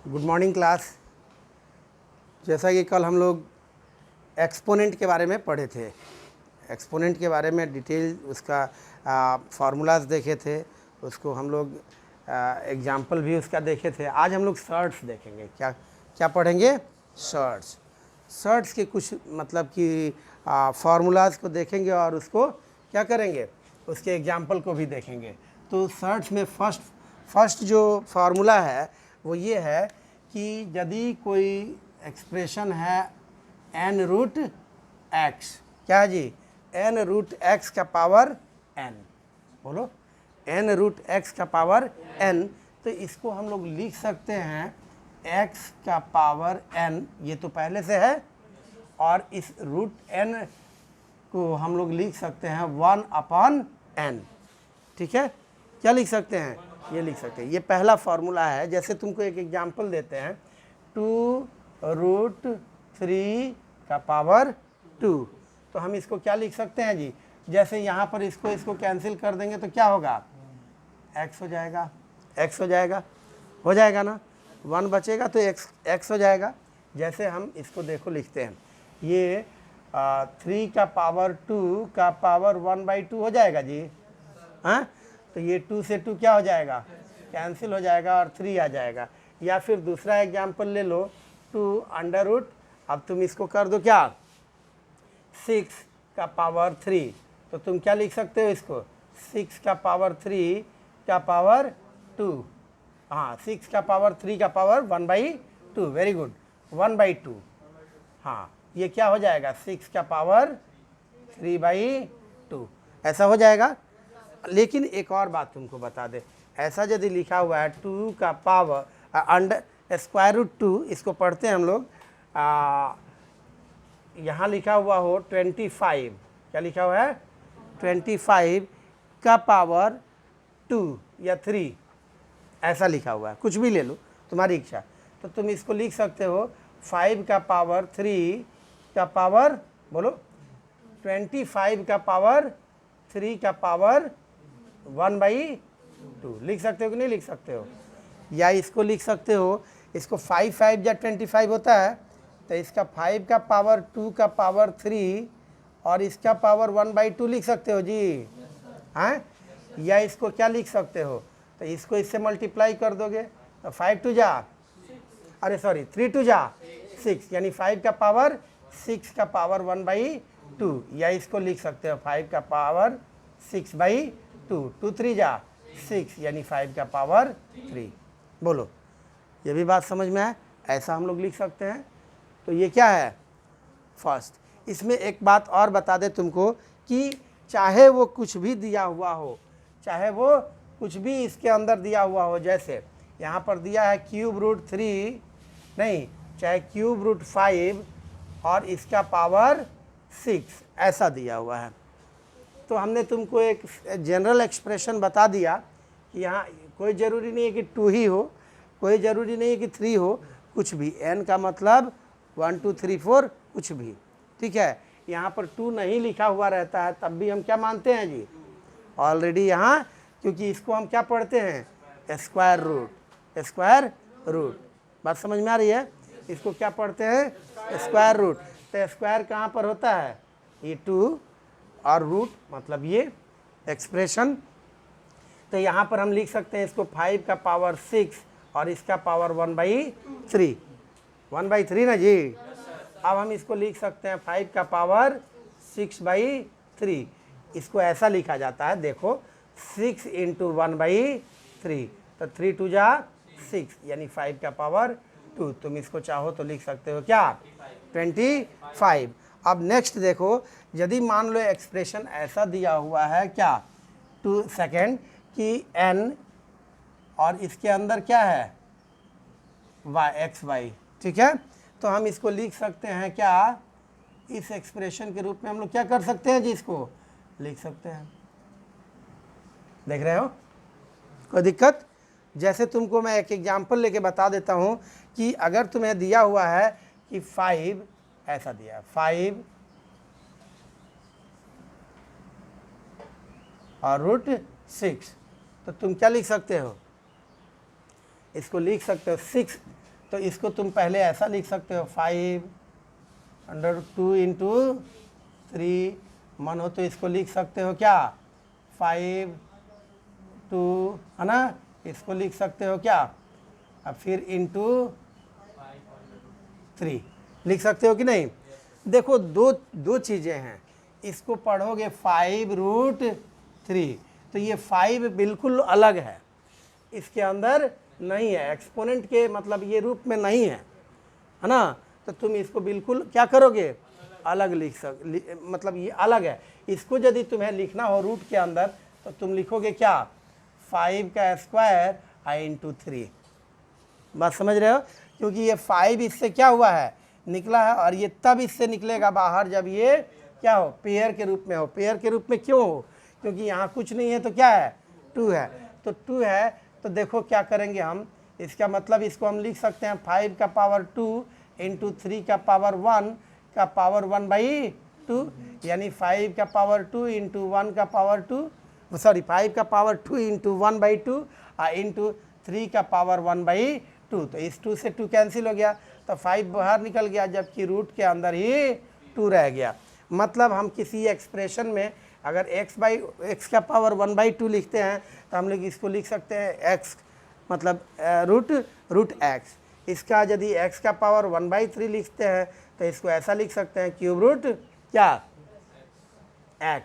Good morning class. जैसा कि कल हम लोग एक्सपोनेंट के बारे में पढ़े थे, एक्सपोनेंट के बारे में डिटेल उसका फार्मूलाज देखे थे, उसको हम लोग एग्जाम्पल भी उसका देखे थे। आज हम लोग सर्ट्स देखेंगे। क्या क्या पढ़ेंगे? सर्ट्स। सर्ट्स के कुछ मतलब कि फार्मूलाज को देखेंगे और उसको क्या करेंगे, उसके एग्जाम्पल को भी देखेंगे। तो सर्ट्स में फर्स्ट जो फार्मूला है वो ये है कि यदि कोई एक्सप्रेशन है n रूट एक्स, क्या है जी? n रूट एक्स का पावर n, बोलो n रूट एक्स का पावर n। तो इसको हम लोग लिख सकते हैं x का पावर n, ये तो पहले से है, और इस रूट n को हम लोग लिख सकते हैं 1/n। ठीक है, क्या लिख सकते हैं? ये लिख सकते हैं। ये पहला फार्मूला है। जैसे तुमको एक एग्जांपल देते हैं, 2√3 का पावर 2, तो हम इसको क्या लिख सकते हैं जी? जैसे यहाँ पर इसको कैंसिल कर देंगे तो क्या होगा? x हो जाएगा, x हो जाएगा ना, 1 बचेगा तो x हो जाएगा। जैसे हम इसको देखो लिखते हैं, ये 3 का पावर 2 का पावर 1/2 हो जाएगा जी। हाँ, तो ये 2 से 2 क्या हो जाएगा? कैंसिल हो जाएगा और 3 आ जाएगा। या फिर दूसरा एग्जांपल ले लो, 2√, अब तुम इसको कर दो क्या, 6 का पावर 3, तो तुम क्या लिख सकते हो इसको? 6 का पावर 3 का पावर 2, हाँ 6 का पावर 3 का पावर 1/2, वेरी गुड, 1/2। हाँ, ये क्या हो जाएगा? 6 का पावर 3/2, ऐसा हो जाएगा। लेकिन एक और बात तुमको बता दे, ऐसा यदि लिखा हुआ है 2 का पावर अंडर स्क्वायर रूट 2, इसको पढ़ते हैं हम लोग, यहाँ लिखा हुआ हो 25, क्या लिखा हुआ है? 25 का पावर 2 या 3, ऐसा लिखा हुआ है, कुछ भी ले लो, तुम्हारी इच्छा। तो तुम इसको लिख सकते हो 5 का पावर 3 का पावर, बोलो 25 का पावर 3 का पावर 1/2, लिख सकते हो कि नहीं लिख सकते हो? या इसको लिख सकते हो, इसको 5 5 या 25 होता है, तो इसका 5 का पावर 2 का पावर 3 और इसका पावर 1/2 लिख सकते हो जी। हाँ, या इसको क्या लिख सकते हो, तो इसको इससे मल्टीप्लाई कर दोगे तो 5 2 जा, अरे सॉरी 3 2 जा 6, यानी 5 का पावर 6 का पावर 1/2। या इसको लिख सकते हो 5 का पावर 6/2, 2 3 जा 6, यानी 5 का पावर 3। बोलो, ये भी बात समझ में आए? ऐसा हम लोग लिख सकते हैं। तो ये क्या है? फर्स्ट। इसमें एक बात और बता दे तुमको कि चाहे वो कुछ भी दिया हुआ हो, चाहे वो कुछ भी इसके अंदर दिया हुआ हो, जैसे यहाँ पर दिया है ³ रूट 3, नहीं, चाहे ³ रूट 5 और इसका पावर 6, ऐसा दिया हुआ है, तो हमने तुमको एक जनरल एक्सप्रेशन बता दिया कि यहाँ कोई ज़रूरी नहीं है कि 2 ही हो, कोई ज़रूरी नहीं है कि 3 हो, कुछ भी, n का मतलब 1 2 3 4 कुछ भी। ठीक है, यहाँ पर 2 नहीं लिखा हुआ रहता है तब भी हम क्या मानते हैं जी? ऑलरेडी यहाँ, क्योंकि इसको हम क्या पढ़ते हैं? Square root. बात समझ में आ रही है? इसको क्या पढ़ते हैं? Square root. तो स्क्वायर कहाँ पर होता है? ये 2 और रूट मतलब ये एक्सप्रेशन। तो यहाँ पर हम लिख सकते हैं इसको 5 का पावर 6 और इसका पावर 1/3, 1/3 ना जी। अब हम इसको लिख सकते हैं 5 का पावर 6/3, इसको ऐसा लिखा जाता है, देखो 6 × 1/3, तो 3 2 जा 6, यानी 5 का पावर 2। तुम इसको चाहो तो लिख सकते हो क्या? 25। अब नेक्स्ट देखो, यदि मान लो एक्सप्रेशन ऐसा दिया हुआ है क्या, 2 सेकेंड, कि n और इसके अंदर क्या है? xy, ठीक है, तो हम इसको लिख सकते हैं क्या? इस एक्सप्रेशन के रूप में हम लोग क्या कर सकते हैं जी? इसको लिख सकते हैं। देख रहे हो, कोई दिक्कत? जैसे तुमको मैं एक एग्जांपल लेके बता देता हूं कि अगर तुम्हें दिया हुआ है कि 5, ऐसा दिया है 5 और √6, तो तुम क्या लिख सकते हो? इसको लिख सकते हो 6 तो इसको तुम पहले ऐसा लिख सकते हो 5/2 इंटू 3 मन हो तो इसको लिख सकते हो क्या 5/2 है ना, इसको लिख सकते हो क्या, अब फिर इंटू 3 लिख सकते हो कि नहीं। देखो दो चीज़ें हैं, इसको पढ़ोगे 5√3 तो ये 5 बिल्कुल अलग है, इसके अंदर नहीं है, एक्सपोनेंट के मतलब ये रूप में नहीं है ना, तो तुम इसको बिल्कुल क्या करोगे अलग मतलब ये अलग है। इसको यदि तुम्हें लिखना हो रूट के अंदर तो तुम लिखोगे क्या 5 का स्क्वायर इंटू 3। बात समझ रहे हो, क्योंकि ये 5 इससे क्या हुआ है निकला है, और ये तब इससे निकलेगा बाहर जब ये क्या हो पेयर के रूप में हो। पेयर के रूप में क्यों हो, क्योंकि यहाँ कुछ नहीं है तो क्या है 2 है, तो 2 है तो देखो क्या करेंगे हम, इसका मतलब इसको हम लिख सकते हैं 5 का पावर 2 इंटू 3 का पावर 1 का पावर 1/2, यानी 5 का पावर 2 इंटू 1 का पावर 2 सॉरी 5 का पावर 2 इंटू 1/2 इंटू 3 का पावर 1/2। तो इस 2 से 2 कैंसिल हो गया तो 5 बाहर निकल गया, जबकि रूट के अंदर ही 2 रह गया। मतलब हम किसी एक्सप्रेशन में अगर x का पावर 1/2 लिखते हैं तो हम लोग इसको लिख सकते हैं x मतलब रूट x। इसका यदि x का पावर 1/3 लिखते हैं तो इसको ऐसा लिख सकते हैं क्यूब रूट क्या x।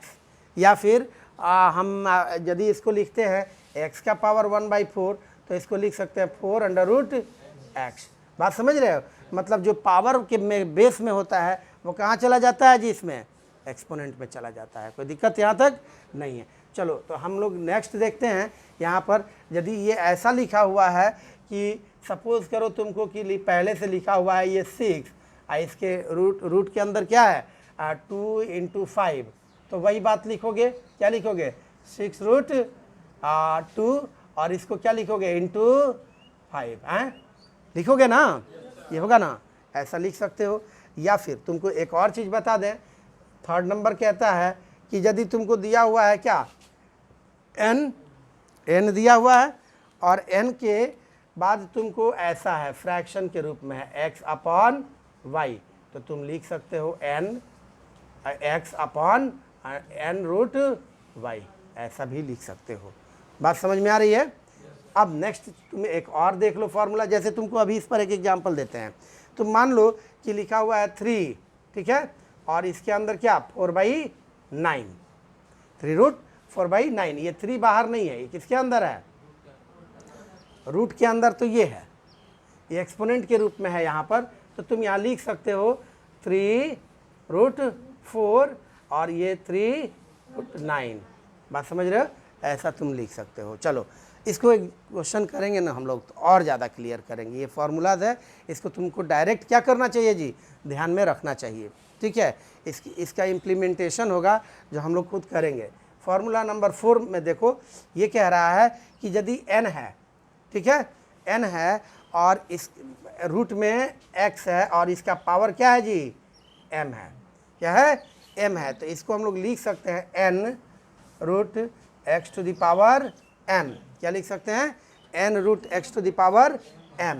या फिर हम यदि इसको लिखते हैं x का पावर 1/4 तो इसको लिख सकते हैं 4√x। बात समझ रहे हो, मतलब जो पावर के बेस में होता है वो कहाँ चला जाता है जी, इसमें एक्सपोनेंट में चला जाता है। कोई दिक्कत यहाँ तक नहीं है। चलो तो हम लोग नेक्स्ट देखते हैं। यहाँ पर यदि ये ऐसा लिखा हुआ है कि सपोज करो तुमको कि पहले से लिखा हुआ है ये 6 इसके रूट के अंदर क्या है 2 इंटू 5, तो वही बात लिखोगे, क्या लिखोगे 6√2 और इसको क्या लिखोगे इंटू 5 हैं, लिखोगे ना, ये होगा ना, ऐसा लिख सकते हो। या फिर तुमको एक और चीज़ बता दें, थर्ड नंबर कहता है कि यदि तुमको दिया हुआ है क्या n दिया हुआ है और n के बाद तुमको ऐसा है फ्रैक्शन के रूप में है x/y, तो तुम लिख सकते हो x/n√y, ऐसा भी लिख सकते हो। बात समझ में आ रही है। अब नेक्स्ट तुम एक और देख लो फॉर्मूला, जैसे तुमको अभी इस पर एक एग्जांपल देते हैं। तो मान लो कि लिखा हुआ है 3, ठीक है, और इसके अंदर क्या 4/9, 3√4/9, ये 3 बाहर नहीं है, ये किसके अंदर है रूट के अंदर, तो ये है, ये एक्सपोनेंट के रूप में है यहाँ पर। तो तुम यहाँ लिख सकते हो 3√4 और ये 3√9। बात समझ रहे हो, ऐसा तुम लिख सकते हो। चलो इसको एक क्वेश्चन करेंगे ना हम लोग तो और ज़्यादा क्लियर करेंगे। ये फार्मूलाज है, इसको तुमको डायरेक्ट क्या करना चाहिए जी, ध्यान में रखना चाहिए, ठीक है। इसका इम्प्लीमेंटेशन होगा जो हम लोग खुद करेंगे। फार्मूला नंबर 4 में देखो ये कह रहा है कि यदि n है, ठीक है, n है और इस रूट में x है और इसका पावर क्या है जी m है, क्या है m है, तो इसको हम लोग लिख सकते हैं n√x⁻m, क्या लिख सकते हैं n√x⁻m।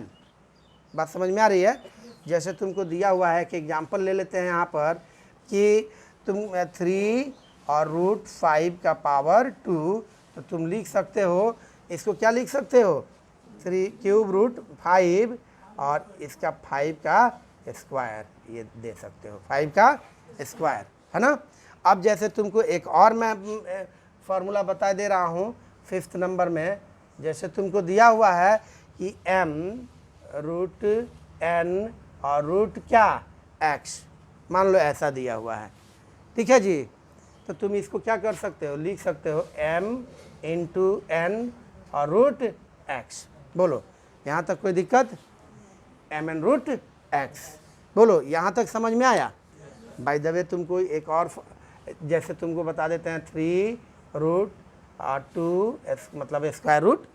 बात समझ में आ रही है। जैसे तुमको दिया हुआ है कि एग्जांपल ले लेते हैं यहाँ पर कि तुम 3 और √5 का पावर 2, तो तुम लिख सकते हो इसको, क्या लिख सकते हो 3 क्यूब √5 और इसका 5 का स्क्वायर, ये दे सकते हो 5 का स्क्वायर, है ना। अब जैसे तुमको एक और मैं फार्मूला बता दे रहा हूँ 5th नंबर में। जैसे तुमको दिया हुआ है कि m√n और रूट क्या x, मान लो ऐसा दिया हुआ है, ठीक है जी। तो तुम इसको क्या कर सकते हो, लिख सकते हो m×n और √x। बोलो यहाँ तक कोई दिक्कत, mn√x। बोलो यहाँ तक समझ में आया। बाय द वे तुमको एक और जैसे तुमको बता देते हैं 3√2 मतलब स्क्वायर रूट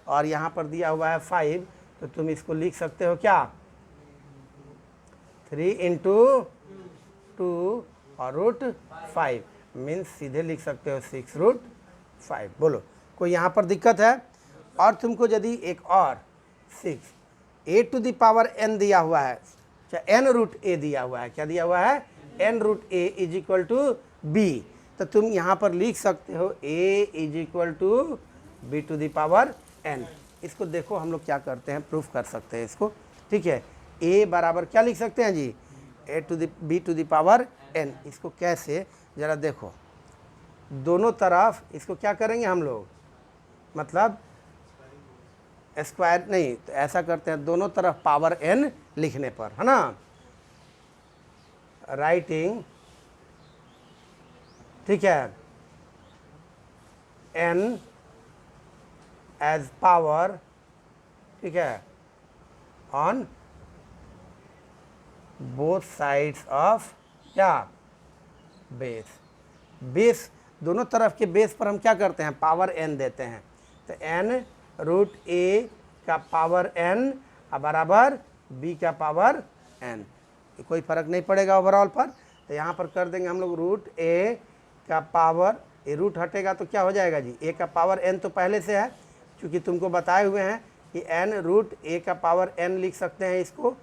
और यहाँ पर दिया हुआ है 5, तो तुम इसको लिख सकते हो क्या 3×2 और √5 मीन्स सीधे लिख सकते हो 6√5। बोलो कोई यहाँ पर दिक्कत है। और तुमको यदि एक और 6 ए टू द पावर एन दिया हुआ है, एन रूट ए दिया हुआ है, क्या दिया हुआ है, n root a is equal to b, तो तुम यहाँ पर लिख सकते हो a is equal to b to the power n. इसको देखो हम लोग क्या करते हैं, प्रूफ कर सकते हैं इसको, ठीक है। ए बराबर क्या लिख सकते हैं जी, a to the b to the power n. इसको कैसे, ज़रा देखो, दोनों तरफ इसको क्या करेंगे हम लोग, मतलब स्क्वायर नहीं तो ऐसा करते हैं, दोनों तरफ पावर एन लिखने पर, है ना, राइटिंग, ठीक है, एन एज पावर, ठीक है, ऑन बोथ साइड्स ऑफ क्या, बेस। बेस दोनों तरफ के बेस पर हम क्या करते हैं, पावर एन देते हैं, तो एन रूट ए का पावर एन बराबर बी का पावर एन, कोई फर्क नहीं पड़ेगा ओवरऑल पर। तो यहाँ पर कर देंगे हम लोग रूट ए का पावर, ए रूट हटेगा तो क्या हो जाएगा जी, ए का पावर एन तो पहले से है, क्योंकि तुमको बताए हुए हैं कि एन रूट ए का पावर एन लिख सकते हैं इसको,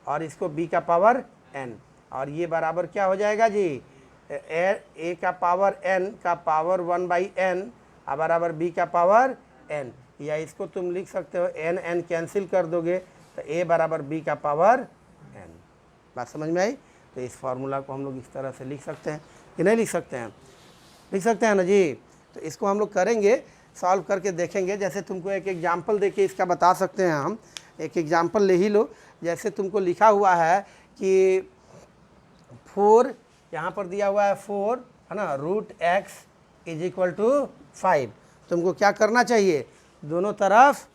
और इसको बी का पावर एन, और ये बराबर क्या हो जाएगा जी, ए का पावर एन का पावर 1/n बराबर बी का पावर एन, या इसको तुम लिख सकते हो एन एन कैंसिल कर दोगे तो ए बराबर बी का पावर एन। बात समझ में आई। तो इस फार्मूला को हम लोग इस तरह से लिख सकते हैं कि नहीं लिख सकते हैं, लिख सकते हैं ना जी। तो इसको हम लोग करेंगे, सॉल्व करके देखेंगे। जैसे तुमको एक एग्जाम्पल देके इसका बता सकते हैं हम, एक एग्जाम्पल ले ही लो। जैसे तुमको लिखा हुआ है कि 4, यहाँ पर दिया हुआ है 4, है ना, root x is equal to 5। तुमको क्या करना चाहिए, दोनों तरफ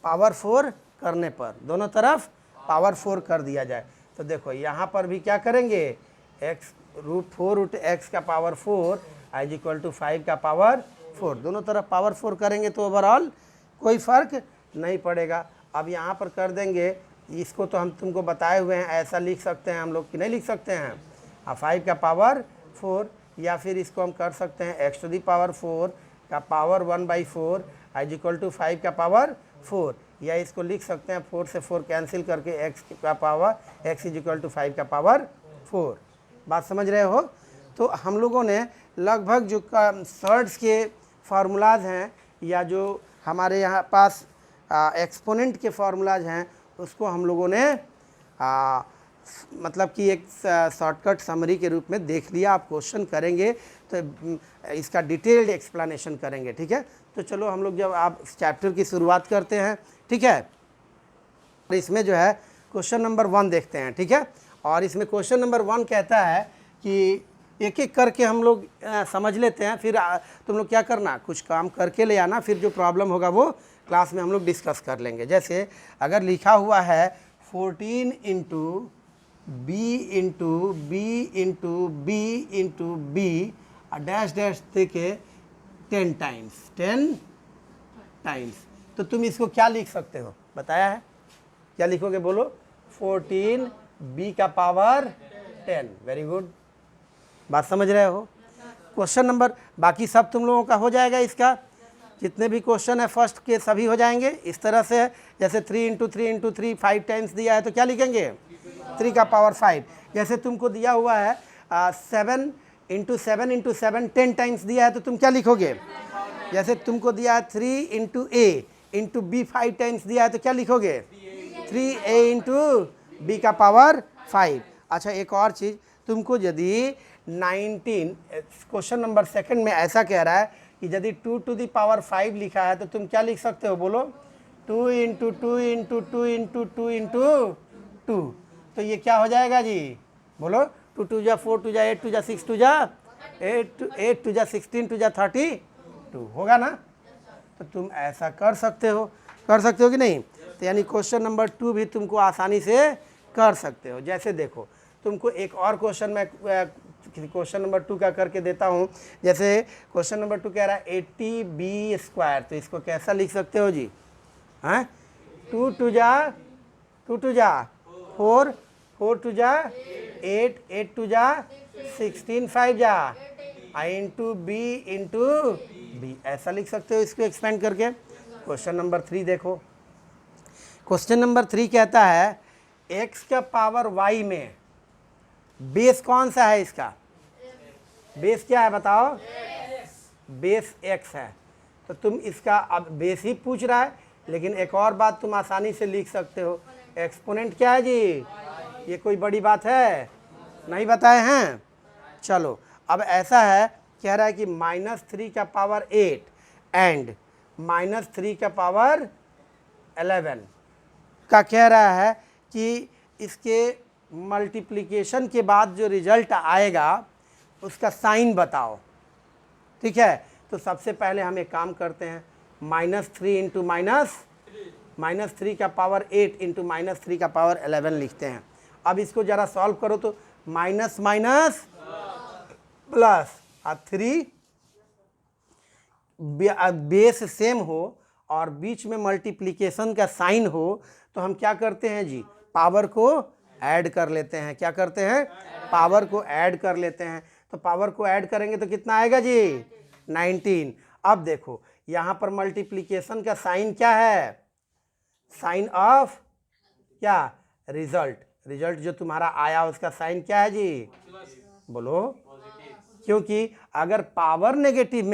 पावर 4 करने पर, दोनों तरफ पावर 4 कर दिया जाए। तो देखो यहाँ पर भी क्या करेंगे, एक्स रूट 4 रूट एक्स का पावर 4 इज इक्वल टू 5 का पावर 4, दोनों तरफ पावर 4 करेंगे तो ओवरऑल कोई फ़र्क नहीं पड़ेगा। अब यहाँ पर कर देंगे, इसको तो हम तुमको बताए हुए हैं, ऐसा लिख सकते हैं हम लोग कि नहीं लिख सकते हैं, 5 का पावर 4, या फिर इसको हम कर सकते हैं एक्स टू दी पावर 4 का पावर 1/4 इज इक्वल टू 5 का पावर 4, या इसको लिख सकते हैं 4 से 4 कैंसिल करके एक्स का power x is equal to 5 का पावर 4। बात समझ रहे हो। तो हम लोगों ने लगभग जो सर्ड्स के फार्मूलाज हैं, या जो हमारे यहाँ पास एक्सपोनेंट के फार्मूलाज हैं, उसको हम लोगों ने मतलब कि एक शॉर्टकट समरी के रूप में देख लिया। आप क्वेश्चन करेंगे तो इसका डिटेल्ड एक्सप्लेनेशन करेंगे, ठीक है। तो चलो हम लोग जब आप इस चैप्टर की शुरुआत करते हैं, ठीक है। और इसमें जो है क्वेश्चन नंबर 1 देखते हैं, ठीक है। और इसमें क्वेश्चन नंबर 1 कहता है कि एक एक करके हम लोग समझ लेते हैं, फिर तुम लोग क्या करना, कुछ काम करके ले आना, फिर जो प्रॉब्लम होगा वो क्लास में हम लोग डिस्कस कर लेंगे। जैसे अगर लिखा हुआ है 14 into B into B into B into B dash dash देके 10 टाइम्स, तो तुम इसको क्या लिख सकते हो, बताया है, क्या लिखोगे बोलो, 14 बी का पावर 10। वेरी गुड, बात समझ रहे हो। क्वेश्चन नंबर, बाकी सब तुम लोगों का हो जाएगा, इसका जितने भी क्वेश्चन है फर्स्ट के सभी हो जाएंगे इस तरह से। जैसे 3 इंटू 3 इंटू 3 5 टाइम्स दिया है तो क्या लिखेंगे, 3 का पावर 5। जैसे तुमको दिया हुआ है 7 इंटू 7 इंटू 7 10 टाइम्स दिया है तो तुम क्या लिखोगे। जैसे तुमको दिया है 3 इंटू ए इंटू बी 5 टाइम्स दिया है तो क्या लिखोगे, 3a इंटू बी का पावर 5। अच्छा एक और चीज़, तुमको यदि 19 क्वेश्चन नंबर 2 में ऐसा कह रहा है कि यदि 2 टू दी पावर 5 लिखा है तो तुम क्या लिख सकते हो, बोलो 2 इंटू 2 इंटू 2 इंटू 2 इंटू 2। तो ये क्या हो जाएगा जी, बोलो 2 2 जा 4 2 जा 8 2 जा 6 2 जा 8 2 जा 16 2 जा 32 होगा ना। तो तुम ऐसा कर सकते हो कि नहीं। तो यानी क्वेश्चन नंबर 2 भी तुमको आसानी से कर सकते हो। जैसे देखो तुमको एक और क्वेश्चन में क्वेश्चन नंबर 2 का करके देता हूँ। जैसे क्वेश्चन नंबर 2 कह रहा है 80b², तो इसको कैसा लिख सकते हो जी, हैं 2 2 जा 4 4 2 जा 8 8 2 जा 16 5 जा इंटू बी, ऐसा लिख सकते हो इसको एक्सपेंड करके। क्वेश्चन नंबर 3 देखो, क्वेश्चन नंबर 3 कहता है x का पावर y में बेस कौन सा है इसका? बेस क्या है बताओ? बेस x है। तो तुम इसका अब बेस ही पूछ रहा है, लेकिन एक और बात तुम आसानी से लिख सकते हो, एक्सपोनेंट क्या है जी? ये कोई बड़ी बात है? नहीं बताए हैं? चलो अब ऐसा है, कह रहा है कि -3 का पावर 8 एंड -3 का पावर 11 का कह रहा है कि इसके मल्टीप्लिकेशन के बाद जो रिजल्ट आएगा उसका साइन बताओ। ठीक है, तो सबसे पहले हम एक काम करते हैं, -3 इंटू -3 का पावर 8 इंटू -3 का पावर 11 लिखते हैं। अब इसको ज़रा सॉल्व करो तो minus minus plus 3 base same हो और बीच में मल्टीप्लिकेशन का साइन हो तो हम क्या करते हैं जी? पावर को ऐड कर लेते हैं। क्या करते हैं? पावर को ऐड कर लेते हैं। तो पावर को ऐड करेंगे तो कितना आएगा जी? 19। अब देखो यहाँ पर मल्टीप्लिकेशन का साइन क्या है? साइन ऑफ क्या? रिजल्ट। रिजल्ट जो तुम्हारा आया उसका साइन क्या है जी? बोलो। क्योंकि अगर पावर नेगेटिव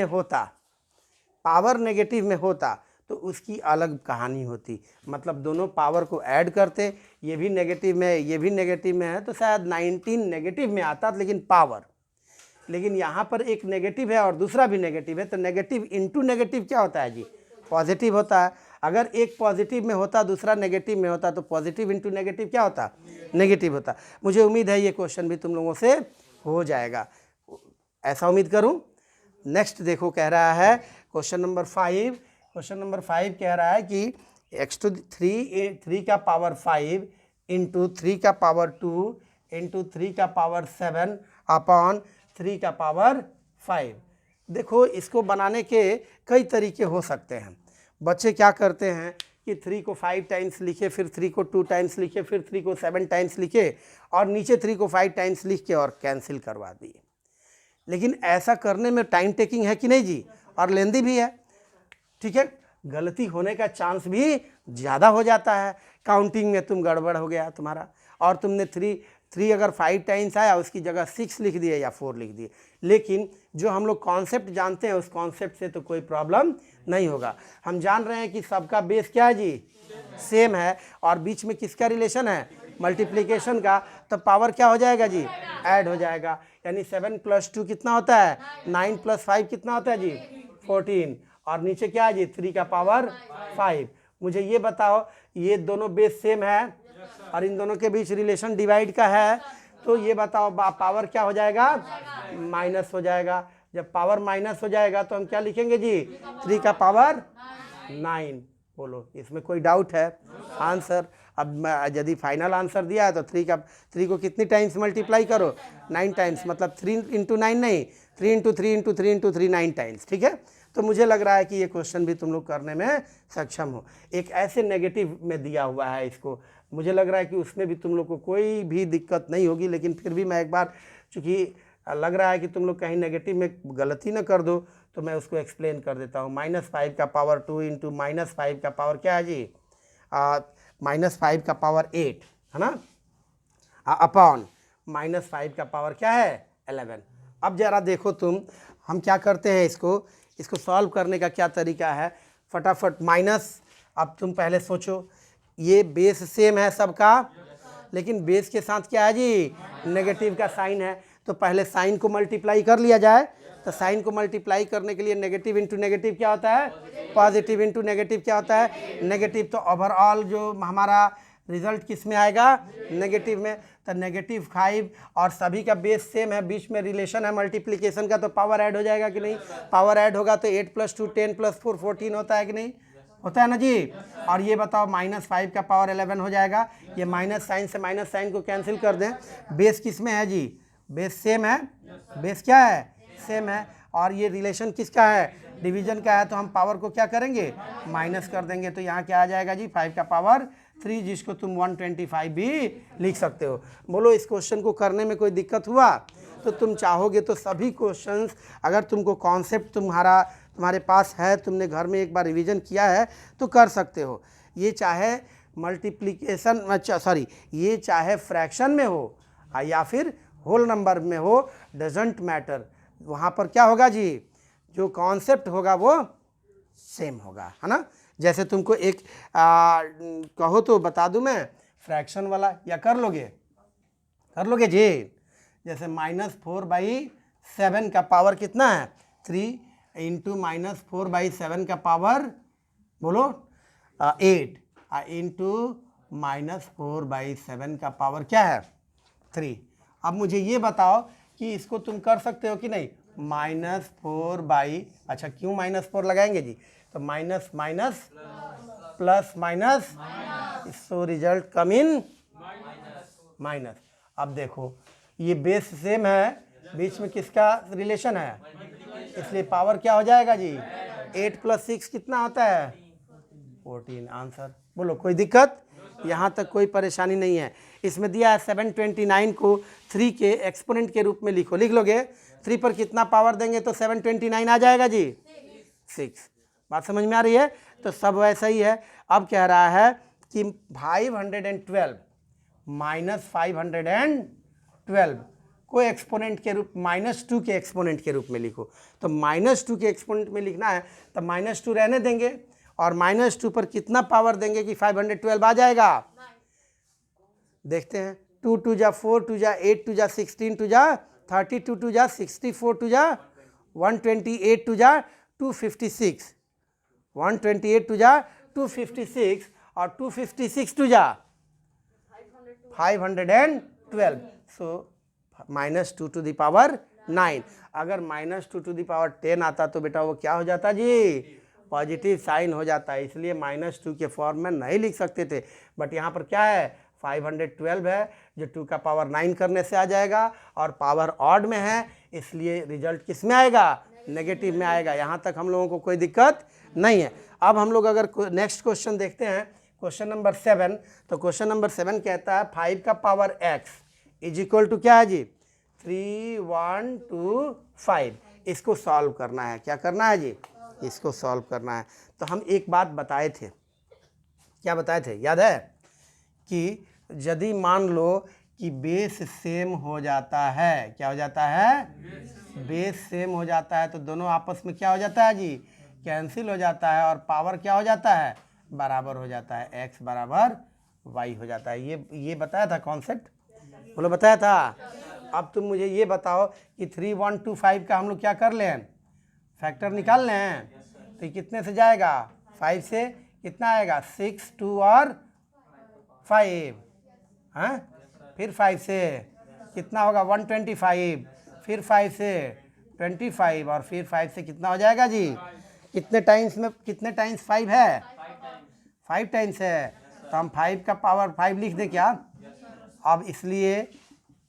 में होता तो उसकी अलग कहानी होती, मतलब दोनों पावर को ऐड करते, ये भी नेगेटिव में ये भी नेगेटिव में है तो शायद 19 नेगेटिव में आता, लेकिन यहाँ पर एक नेगेटिव है और दूसरा भी नेगेटिव है, तो नेगेटिव इंटू नेगेटिव क्या होता है जी? पॉजिटिव होता है। अगर एक पॉजिटिव में होता दूसरा नेगेटिव में होता तो पॉजिटिव इंटू नेगेटिव क्या होता? नेगेटिव होता। मुझे उम्मीद है ये क्वेश्चन भी तुम लोगों से हो जाएगा, ऐसा उम्मीद करूं। नेक्स्ट देखो, कह रहा है क्वेश्चन नंबर 5 कह रहा है कि x3 का पावर 5 इंटू 3 का पावर 2 इंटू 3 का पावर 7 अपॉन 3 का पावर 5। देखो इसको बनाने के कई तरीके हो सकते हैं। बच्चे क्या करते हैं कि 3 को 5 टाइम्स लिखे, फिर 3 को 2 टाइम्स लिखे, फिर 3 को 7 टाइम्स लिखे और नीचे 3 को 5 टाइम्स लिख के और कैंसिल करवा दिए। लेकिन ऐसा करने में टाइम टेकिंग है कि नहीं जी? और लेंदी भी है। ठीक है, गलती होने का चांस भी ज़्यादा हो जाता है। काउंटिंग में तुम गड़बड़ हो गया तुम्हारा और तुमने 3 अगर 5 टाइम्स आया उसकी जगह 6 लिख दिए या 4 लिख दिए। लेकिन जो हम लोग कॉन्सेप्ट जानते हैं उस कॉन्सेप्ट से तो कोई प्रॉब्लम नहीं होगा। हम जान रहे हैं कि सबका बेस क्या है जी? सेम है और बीच में किसका रिलेशन है? मल्टीप्लिकेशन का। तो पावर क्या हो जाएगा जी? ऐड हो जाएगा। यानी 7 + 2 कितना होता है? 9 + 5 कितना होता है जी? 14। और नीचे क्या है जी? 3 का पावर 5। मुझे ये बताओ, ये दोनों बेस सेम है और इन दोनों के बीच रिलेशन डिवाइड का है, तो ये बताओ पावर क्या हो जाएगा? माइनस हो जाएगा। जब पावर माइनस हो जाएगा तो हम क्या लिखेंगे जी? 3 का पावर 9। बोलो, इसमें कोई डाउट है? आंसर अब यदि फाइनल आंसर दिया है तो 3 को कितनी टाइम्स मल्टीप्लाई करो? 9 टाइम्स, मतलब 3 × 9 नहीं, 3 × 3 × 3 × 3 9 टाइम्स। ठीक है, तो मुझे लग रहा है कि ये क्वेश्चन भी तुम लोग करने में सक्षम हो। एक ऐसे नेगेटिव में दिया हुआ है इसको, मुझे लग रहा है कि उसमें भी तुम लोग को कोई भी दिक्कत नहीं होगी, लेकिन फिर भी मैं एक बार, चूँकि लग रहा है कि तुम लोग कहीं नेगेटिव में गलती ना कर दो, तो मैं उसको एक्सप्लेन कर देता हूँ। -5 का पावर 2 इंटू -5 का पावर क्या है जी? -5 का पावर 8 है ना, अपॉन -5 का पावर क्या है? 11। अब ज़रा देखो तुम, हम क्या करते हैं, इसको सॉल्व करने का क्या तरीका है? फटाफट माइनस, अब तुम पहले सोचो, ये बेस सेम है सबका, लेकिन बेस के साथ क्या है जी? नेगेटिव का साइन है। तो पहले साइन को मल्टीप्लाई कर लिया जाए। तो साइन को मल्टीप्लाई करने के लिए नेगेटिव इंटू नेगेटिव क्या होता है? पॉजिटिव इंटू नेगेटिव क्या होता है? नेगेटिव। तो ओवरऑल जो हमारा रिजल्ट किस में आएगा? नेगेटिव में। तो -5 और सभी का बेस सेम है, बीच में रिलेशन है मल्टीप्लिकेशन का, तो पावर ऐड हो जाएगा कि नहीं? पावर ऐड होगा तो 8 + 2 10 + 4 14 होता है कि नहीं? होता है ना जी। और ये बताओ -5 का पावर 11 हो जाएगा। ये माइनस साइन से माइनस साइन को कैंसिल कर दें। बेस किस में है जी? बेस सेम है। बेस क्या है? सेम है। और ये रिलेशन किसका है? डिवीजन का है। तो हम पावर को क्या करेंगे? माइनस कर देंगे। तो यहाँ क्या आ जाएगा जी? 5 का पावर 3, जिसको तुम 125 भी लिख सकते हो। बोलो, इस क्वेश्चन को करने में कोई दिक्कत हुआ? तो तुम चाहोगे तो सभी क्वेश्चंस, अगर तुमको कॉन्सेप्ट तुम्हारे पास है, तुमने घर में एक बार रिवीजन किया है तो कर सकते हो। ये चाहे मल्टीप्लिकेशन, अच्छा सॉरी, ये चाहे फ्रैक्शन में हो या फिर होल नंबर में हो, डजेंट मैटर, वहाँ पर क्या होगा जी, जो कॉन्सेप्ट होगा वो सेम होगा, है ना। जैसे तुमको एक कहो तो बता दूं मैं फ्रैक्शन वाला, या कर लोगे जी। जैसे -4/7 का पावर कितना है 3 इंटू -4/7 का पावर बोलो 8 इंटू -4/7 का पावर क्या है 3। अब मुझे ये बताओ कि इसको तुम कर सकते हो कि नहीं, -4 अच्छा क्यों -4 लगाएंगे जी, तो minus minus plus minus, so result come in minus. अब देखो ये बेस सेम है, बीच में किसका रिलेशन है, इसलिए पावर क्या हो जाएगा जी, 8 + 6 कितना होता है 14। आंसर बोलो, कोई दिक्कत, यहाँ तक कोई परेशानी नहीं है। इसमें दिया है 729 को 3 के एक्सपोनेंट के रूप में लिखो, लिख लोगे 3 पर कितना पावर देंगे तो 729 आ जाएगा जी 6। बात समझ में आ रही है, तो सब वैसा ही है। अब कह रहा है कि 512 - 512 को एक्सपोनेंट के रूप -2 के एक्सपोनेंट के रूप में लिखो, तो -2 के एक्सपोनेंट में लिखना है तो -2 रहने देंगे, और -2 पर कितना पावर देंगे कि 512 आ जाएगा, देखते हैं। 2 × 2 = 4, 2 × 8, 2 × 16, 2 × 32, 2 × 64, 2 × 128, 2 × 256, 128 2 × 256, और 256 2 × 512, सो -2 to the power 9। अगर -2 to the power 10 आता तो बेटा वो क्या हो जाता जी, पॉजिटिव साइन हो जाता है, इसलिए -2 के फॉर्म में नहीं लिख सकते थे। बट यहाँ पर क्या है 512 है, जो 2 का पावर 9 करने से आ जाएगा, और पावर ऑड में है, इसलिए रिजल्ट किस में आएगा, नेगेटिव में आएगा। यहाँ तक हम लोगों को कोई दिक्कत नहीं है। अब हम लोग अगर नेक्स्ट क्वेश्चन देखते हैं, क्वेश्चन नंबर 7, तो क्वेश्चन नंबर 7 कहता है 5 का power x is equal to क्या है जी 3125। इसको सॉल्व करना है, क्या करना है जी, इसको सॉल्व करना है। तो हम एक बात बताए थे, क्या बताए थे याद है, कि यदि मान लो कि बेस सेम हो जाता है, क्या हो जाता है, बेस सेम हो जाता है, तो दोनों आपस में क्या हो जाता है जी, कैंसिल हो जाता है, और पावर क्या हो जाता है, बराबर हो जाता है, x बराबर y हो जाता है। ये बताया था कॉन्सेप्ट, बोलो बताया था। अब तुम मुझे ये बताओ कि 3125 का हम लोग क्या कर लें, फैक्टर निकाल लें, तो ये कितने से जाएगा, 5 से कितना आएगा, 6, 2 और 5, हाँ, फिर 5 से कितना होगा 125, फिर 5 से 25, और फिर 5 से कितना हो जाएगा जी, कितने टाइम्स में, कितने टाइम्स 5 है, 5 टाइम्स है, तो हम 5 का पावर 5 लिख दें क्या। अब इसलिए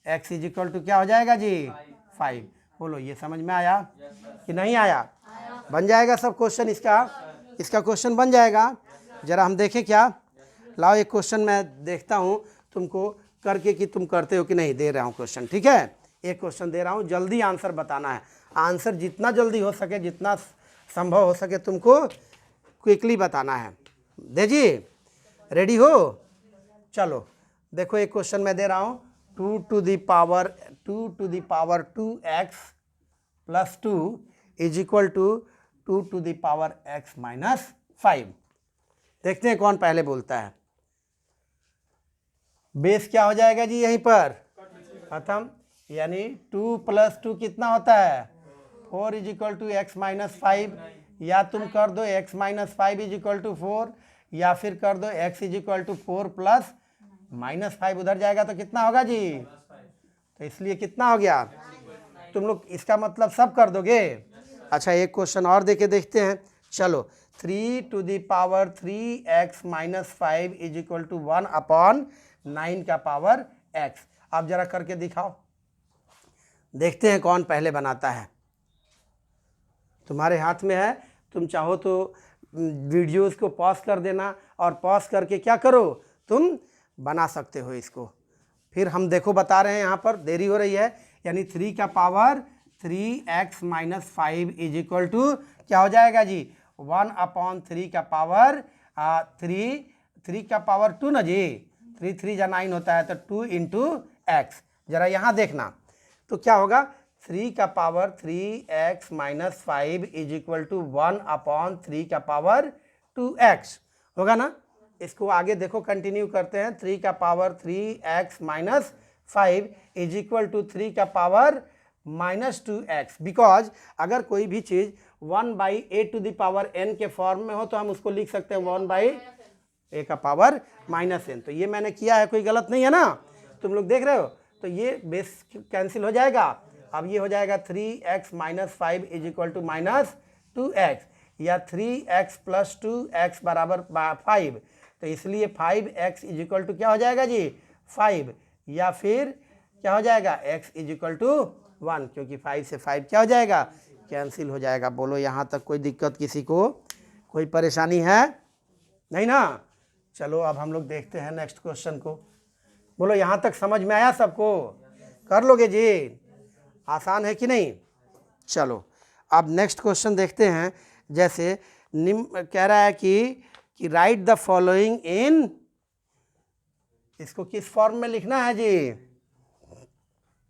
x इज इक्वल टू क्या हो जाएगा जी 5। बोलो ये समझ में आया कि नहीं आया, बन जाएगा सब क्वेश्चन, इसका क्वेश्चन बन जाएगा। जरा हम देखें क्या, लाओ एक क्वेश्चन मैं देखता हूँ तुमको करके कि तुम करते हो कि नहीं। दे रहा हूँ क्वेश्चन, ठीक है, एक क्वेश्चन दे रहा हूँ, जल्दी आंसर बताना है। आंसर जितना जल्दी हो सके, जितना संभव हो सके तुमको क्विकली बताना है। दे जी, रेडी हो, चलो देखो एक क्वेश्चन मैं दे रहा हूँ, 2 to the power 2x + 2 is equal to 2 to the power x - 5। देखते हैं कौन पहले बोलता है। बेस क्या हो जाएगा जी, यहीं पर खत्म, यानी 2 + 2 कितना होता है 4 इज इक्वल टू x - 5, या तुम कर दो x - 5 इज इक्वल टू 4, या फिर कर दो x इज इक्वल टू 4 + -5, उधर जाएगा तो कितना होगा जी, तो इसलिए कितना हो गया, तुम लोग इसका मतलब सब कर दोगे। अच्छा एक क्वेश्चन और देके देखते हैं, चलो 3 to the power 3x - 5 is equal to 1/9 का पावर x। अब जरा करके दिखाओ, देखते हैं कौन पहले बनाता है। तुम्हारे हाथ में है, तुम चाहो तो वीडियोस को पॉज कर देना, और पॉज करके क्या करो, तुम बना सकते हो इसको। फिर हम देखो बता रहे हैं, यहाँ पर देरी हो रही है, यानी 3 का power 3x - 5 is equal to क्या हो जाएगा जी 1/3 का पावर 3 3 का पावर 2 ना जी, 3 3 जा 9 होता है, तो 2 इंटू एक्स। जरा यहाँ देखना तो क्या होगा, 3 का power 3x minus 5 is equal to 1/3 का पावर 2x होगा ना। इसको आगे देखो, कंटिन्यू करते हैं। 3 का power 3x minus 5 is equal to 3 का पावर माइनस 2x। बिकॉज अगर कोई भी चीज़ 1/a⁴n के फॉर्म में हो तो हम उसको लिख सकते हैं 1/a का पावर माइनस n। तो ये मैंने किया है, कोई गलत नहीं है ना, तुम लोग देख रहे हो। तो ये बेस कैंसिल हो जाएगा। अब ये हो जाएगा 3x minus 5 is equal to minus 2x, या 3x प्लस 2x बराबर 5। तो इसलिए 5x इज इक्वल टू क्या हो जाएगा जी, 5, या फिर क्या हो जाएगा, x इज इक्वल टू 1, क्योंकि 5 से 5 क्या हो जाएगा, कैंसिल हो जाएगा। बोलो यहाँ तक कोई दिक्कत किसी को, कोई परेशानी है नहीं ना। चलो अब हम लोग देखते हैं नेक्स्ट क्वेश्चन को। बोलो यहाँ तक समझ में आया सबको, कर लोगे जी, आसान है कि नहीं। चलो अब नेक्स्ट क्वेश्चन देखते हैं। जैसे कह रहा है कि राइट द फॉलोइंग इन, इसको किस फॉर्म में लिखना है जी,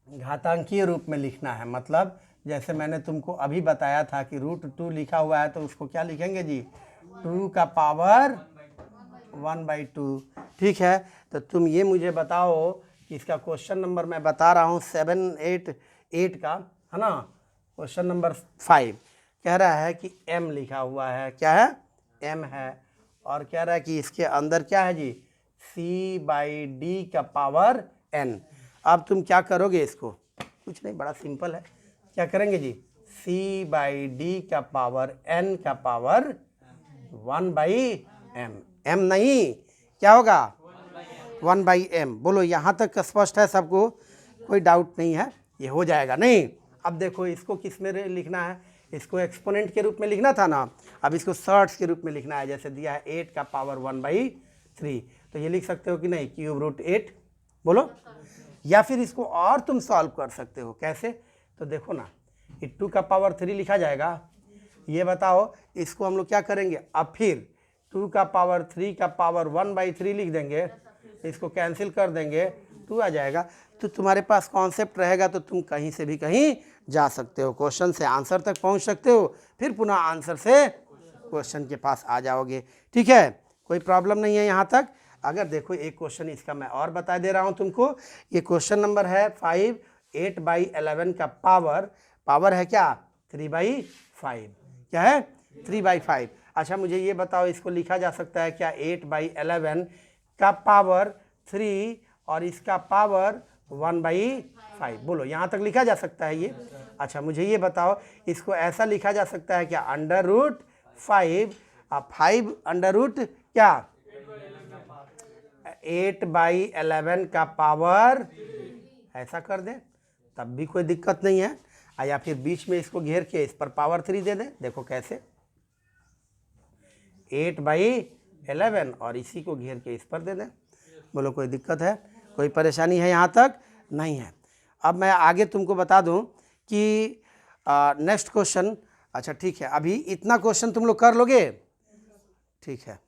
घातांकीय रूप में लिखना है। मतलब जैसे मैंने तुमको अभी बताया था कि √2 लिखा हुआ है, तो उसको क्या लिखेंगे जी, 2 का पावर 1/2। ठीक है, तो तुम ये मुझे बताओ कि इसका क्वेश्चन नंबर मैं बता रहा हूँ 788 का, है ना। क्वेश्चन नंबर 5 कह रहा है कि m लिखा हुआ है, क्या है, m है, और कह रहा है कि इसके अंदर क्या है जी, c/d का पावर n। अब तुम क्या करोगे, इसको कुछ नहीं, बड़ा सिंपल है। क्या करेंगे जी, c/d का पावर n का पावर 1/m, m नहीं, क्या होगा, 1/m। बोलो यहाँ तक स्पष्ट है सबको, कोई डाउट नहीं है, ये हो जाएगा नहीं। अब देखो इसको किस में लिखना है, इसको एक्सपोनेंट के रूप में लिखना था ना, अब इसको सर्ट्स के रूप में लिखना है। जैसे दिया है 8 का पावर 1/3, तो ये लिख सकते हो कि नहीं, ³ बोलो। या फिर इसको और तुम सॉल्व कर सकते हो, कैसे, तो देखो ना, 2 का पावर 3 लिखा जाएगा। ये बताओ इसको हम लोग क्या करेंगे, अब फिर 2 का पावर 3 का पावर 1/3 लिख देंगे, इसको कैंसिल कर देंगे, 2 आ जाएगा। तो तुम्हारे पास कॉन्सेप्ट रहेगा तो तुम कहीं से भी कहीं जा सकते हो, क्वेश्चन से आंसर तक पहुंच सकते हो, फिर पुनः आंसर से क्वेश्चन के पास आ जाओगे। ठीक है, कोई प्रॉब्लम नहीं है यहाँ तक। अगर देखो एक क्वेश्चन इसका मैं और बता दे रहा हूँ तुमको। ये क्वेश्चन नंबर है 5, 8/11 का पावर है क्या, 3/5, क्या है, 3/5। अच्छा मुझे ये बताओ, इसको लिखा जा सकता है क्या, 8/11 का पावर 3 और इसका पावर 1/5। बोलो यहाँ तक लिखा जा सकता है ये। अच्छा मुझे ये बताओ, इसको ऐसा लिखा जा सकता है क्या, √5 5 अंडर क्या, 8/11 का पावर, ऐसा कर दें तब भी कोई दिक्कत नहीं है। या फिर बीच में इसको घेर के इस पर पावर 3 दे दें। देखो कैसे, 8/11 और इसी को घेर के इस पर दे दें। बोलो कोई दिक्कत है, कोई परेशानी है यहाँ तक, नहीं है। अब मैं आगे तुमको बता दूं कि नेक्स्ट क्वेश्चन। अच्छा ठीक है, अभी इतना क्वेश्चन तुम लोग कर लोगे, ठीक है।